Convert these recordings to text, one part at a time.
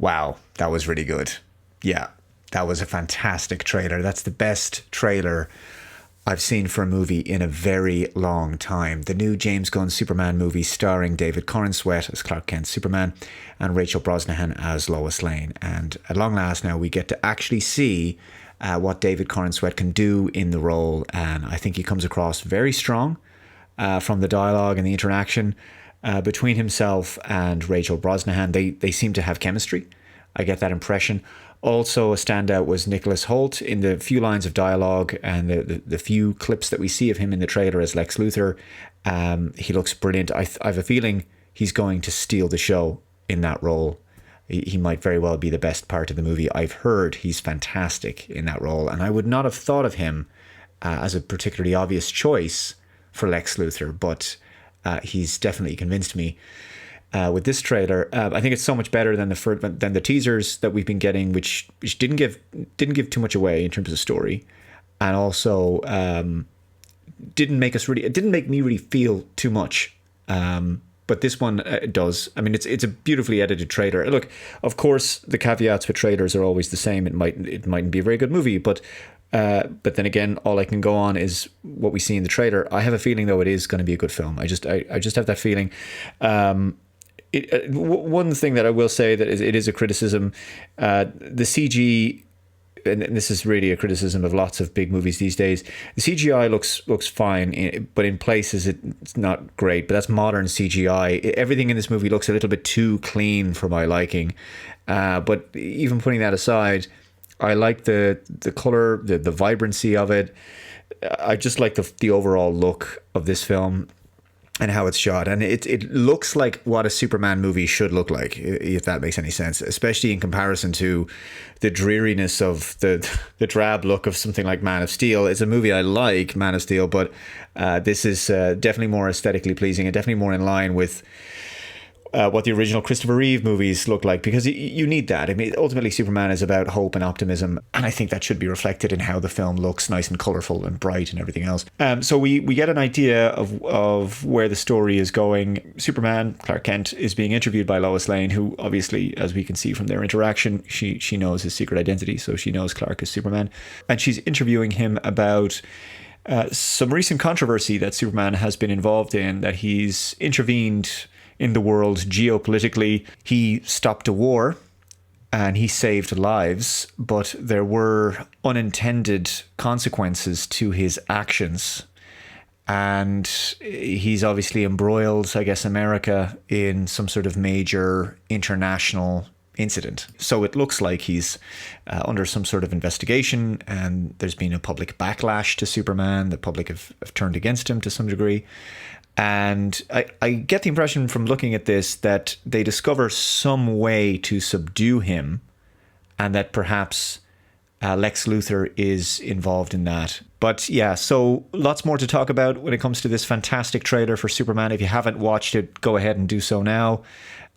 Wow, that was really good. Yeah, that was a fantastic trailer. That's the best trailer I've seen for a movie in a very long time. The new James Gunn Superman movie starring David Corenswet as Clark Kent Superman and Rachel Brosnahan as Lois Lane. And at long last now we get to actually see what David Corenswet can do in the role. And I think he comes across very strong from the dialogue and the interaction between himself and Rachel Brosnahan. They seem to have chemistry. I get that impression. Also, a standout was Nicholas Hoult in the few lines of dialogue and the few clips that we see of him in the trailer as Lex Luthor. He looks brilliant. I have a feeling he's going to steal the show in that role. He might very well be the best part of the movie. I've heard he's fantastic in that role, and I would not have thought of him as a particularly obvious choice for Lex Luthor, but he's definitely convinced me. With this trailer, I think it's so much better than the teasers that we've been getting, which didn't give too much away in terms of story, and also didn't make me really feel too much. But this one does. I mean, it's a beautifully edited trailer. Look, of course, the caveats with trailers are always the same. It mightn't be a very good movie, but then again, all I can go on is what we see in the trailer. I have a feeling, though, it is going to be a good film. I just have that feeling. One thing that I will say that it is a criticism, the CG, and this is really a criticism of lots of big movies these days. The CGI looks fine, but in places it's not great. But that's modern CGI. Everything in this movie looks a little bit too clean for my liking. But even putting that aside, I like the color, the vibrancy of it. I just like the overall look of this film and how it's shot, and it looks like what a Superman movie should look like, if that makes any sense, especially in comparison to the dreariness of the drab look of something like Man of Steel. It's a movie I like, Man of Steel, but this is definitely more aesthetically pleasing and definitely more in line with what the original Christopher Reeve movies look like, because you need that. I mean, ultimately Superman is about hope and optimism, and I think that should be reflected in how the film looks, nice and colourful and bright and everything else. So we get an idea of where the story is going. Superman, Clark Kent, is being interviewed by Lois Lane, who obviously, as we can see from their interaction, she knows his secret identity, so she knows Clark is Superman, and she's interviewing him about some recent controversy that Superman has been involved in, that he's intervened in the world geopolitically. He stopped a war and he saved lives, but there were unintended consequences to his actions. And he's obviously embroiled, I guess, America in some sort of major international incident. So it looks like he's under some sort of investigation, and there's been a public backlash to Superman. The public have turned against him to some degree. And I get the impression from looking at this that they discover some way to subdue him, and that perhaps Lex Luthor is involved in that. But yeah, so lots more to talk about when it comes to this fantastic trailer for Superman. If you haven't watched it, go ahead and do so now.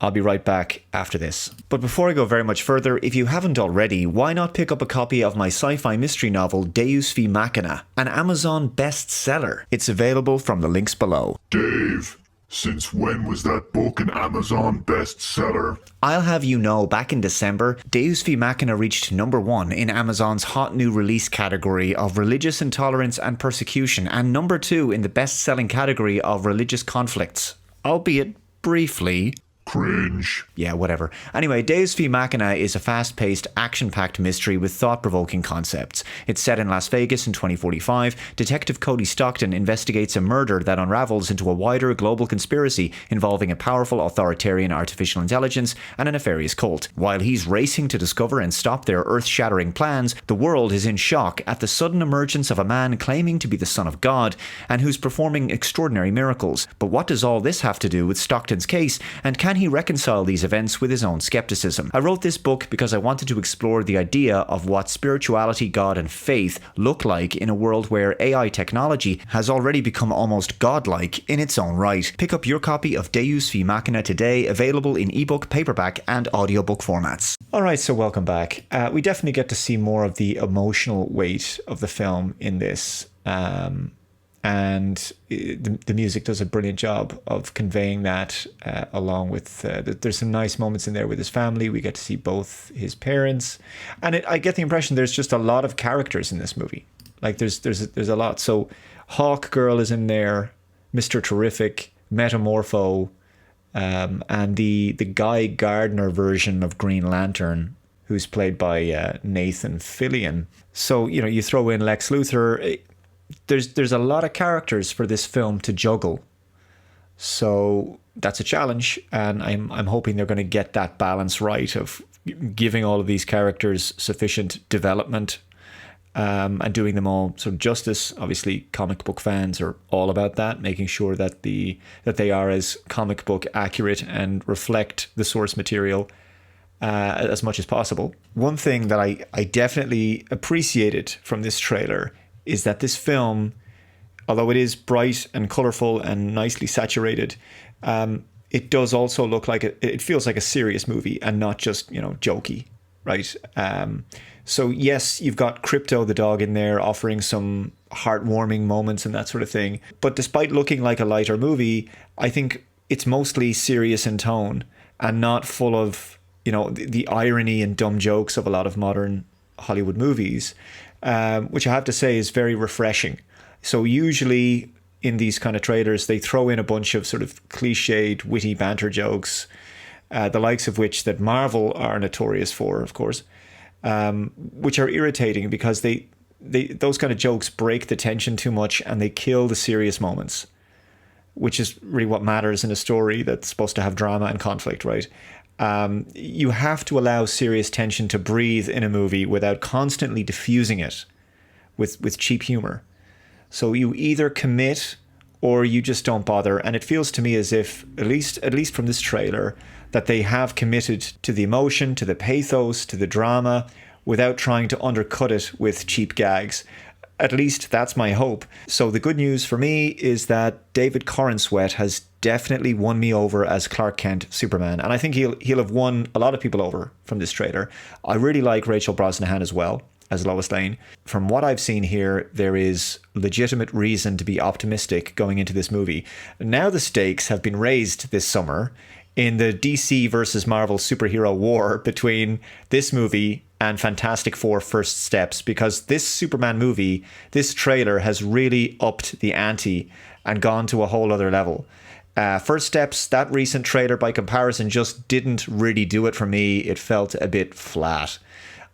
I'll be right back after this. But before I go very much further, if you haven't already, why not pick up a copy of my sci-fi mystery novel Deus V Machina, an Amazon bestseller? It's available from the links below. Dave, since when was that book an Amazon bestseller? I'll have you know, back in December, Deus V Machina reached #1 in Amazon's hot new release category of religious intolerance and persecution, and #2 in the best-selling category of religious conflicts, albeit briefly. Cringe. Yeah, whatever. Anyway, Deus V Machina is a fast-paced, action-packed mystery with thought-provoking concepts. It's set in Las Vegas in 2045. Detective Cody Stockton investigates a murder that unravels into a wider global conspiracy involving a powerful authoritarian artificial intelligence and a nefarious cult. While he's racing to discover and stop their earth-shattering plans, the world is in shock at the sudden emergence of a man claiming to be the son of God and who's performing extraordinary miracles. But what does all this have to do with Stockton's case, and can he reconcile these events with his own skepticism? I wrote this book because I wanted to explore the idea of what spirituality, God, and faith look like in a world where AI technology has already become almost godlike in its own right. Pick up your copy of Deus V Machina today, available in ebook, paperback, and audiobook formats. Alright, so welcome back. We definitely get to see more of the emotional weight of the film in this. And and the music does a brilliant job of conveying that, along with there's some nice moments in there with his family. We get to see both his parents, and I get the impression there's just a lot of characters in this movie. Like there's a lot. So Hawk Girl is in there, Mr. Terrific, Metamorpho, and the Guy Gardner version of Green Lantern, who's played by Nathan Fillion. So, you know, you throw in Lex Luthor. There's a lot of characters for this film to juggle. So that's a challenge, and I'm hoping they're going to get that balance right of giving all of these characters sufficient development, and doing them all sort of justice. Obviously, comic book fans are all about that, making sure that they are as comic book accurate and reflect the source material as much as possible. One thing that I definitely appreciated from this trailer is that this film, although it is bright and colourful and nicely saturated, it does also look like it feels like a serious movie and not just, you know, jokey, right? So yes, you've got Crypto the dog in there offering some heartwarming moments and that sort of thing. But despite looking like a lighter movie, I think it's mostly serious in tone and not full of, you know, the irony and dumb jokes of a lot of modern Hollywood movies, which I have to say is very refreshing. So usually in these kind of trailers, they throw in a bunch of sort of cliched, witty banter jokes, the likes of which that Marvel are notorious for, of course, which are irritating because they those kind of jokes break the tension too much and they kill the serious moments, which is really what matters in a story that's supposed to have drama and conflict, right? You have to allow serious tension to breathe in a movie without constantly diffusing it with cheap humor. So you either commit or you just don't bother. And it feels to me as if, at least from this trailer, that they have committed to the emotion, to the pathos, to the drama, without trying to undercut it with cheap gags. At least that's my hope. So the good news for me is that David Corenswet has definitely won me over as Clark Kent Superman. And I think he'll have won a lot of people over from this trailer. I really like Rachel Brosnahan as well as Lois Lane. From what I've seen here, there is legitimate reason to be optimistic going into this movie. Now the stakes have been raised this summer in the DC versus Marvel superhero war between this movie and Fantastic Four First Steps, because this Superman movie, this trailer has really upped the ante and gone to a whole other level. First Steps, that recent trailer by comparison, just didn't really do it for me. It felt a bit flat.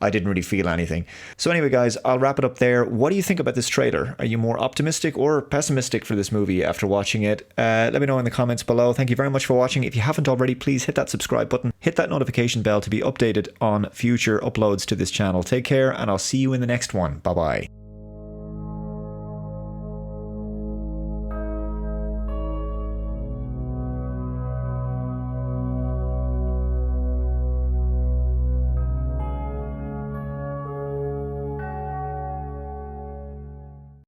I didn't really feel anything. So anyway, guys, I'll wrap it up there. What do you think about this trailer? Are you more optimistic or pessimistic for this movie after watching it? Let me know in the comments below. Thank you very much for watching. If you haven't already, please hit that subscribe button. Hit that notification bell to be updated on future uploads to this channel. Take care, and I'll see you in the next one. Bye-bye.